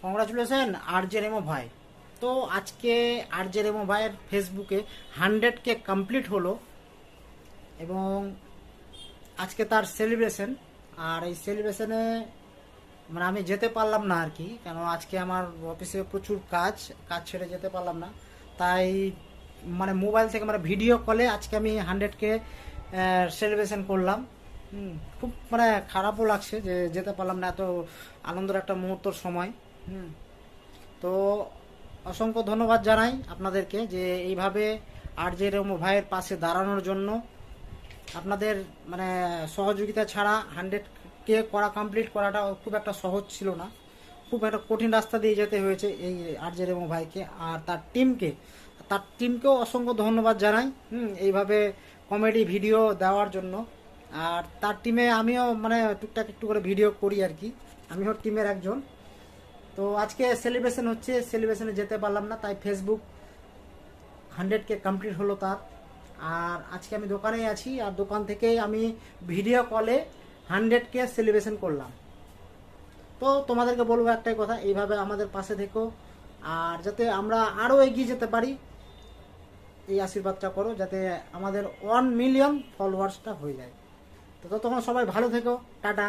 Congratulation RJ Reno ভাই। তো আজকে আরজে রেমো ভাইয়ের ফেসবুকে 100K কমপ্লিট হলো এবং আজকে তার সেলিব্রেশন। আর এই সেলিব্রেশনে মানে আমি যেতে পারলাম না আর কি, কেন আজকে আমার অফিসে প্রচুর কাজ কাজ ছেড়ে যেতে পারলাম না। তাই মানে মোবাইল থেকে মানে ভিডিও কলে আজকে আমি 100K সেলিব্রেশন করলাম। খুব মানে খারাপও লাগছে যে যেতে পারলাম না, এত আনন্দের একটা মুহূর্তর সময়। হুম তো অসংখ্য ধন্যবাদ জানাই আপনাদেরকে যে এইভাবে আরজে রেমো ভাইয়ের পাশে দাঁড়ানোর জন্য। আপনাদের মানে সহযোগিতা ছাড়া 100K করা কমপ্লিট করাটা খুব একটা সহজ ছিল না, খুব একটা কঠিন রাস্তা দিয়ে যেতে হয়েছে এই আরজে রেমো ভাইকে আর তার টিমকেও অসংখ্য ধন্যবাদ জানাই। এইভাবে কমেডি ভিডিও দেওয়ার জন্য। আর তার টিমে আমিও মানে টুকটাক একটু করে ভিডিও করি আর কি, আমিও টিমের একজন। তো আজকে সেলিব্রেশন হচ্ছে, সেলিব্রেশনে যেতে পারলাম না, তাই ফেসবুক 100K কমপ্লিট হলো তার। আর আজকে আমি দোকানেই আছি, আর দোকান থেকেই আমি ভিডিও কলে 100K সেলিব্রেশন করলাম। তো তোমাদেরকে বলবো একটাই কথা, এইভাবে আমাদের পাশে থেকো আর যাতে আমরা আরও এগিয়ে যেতে পারি, এই আশীর্বাদটা করো যাতে আমাদের 1 মিলিয়ন ফলোয়ার্সটা হয়ে যায়। তো তখন সবাই ভালো থেকো, টাটা।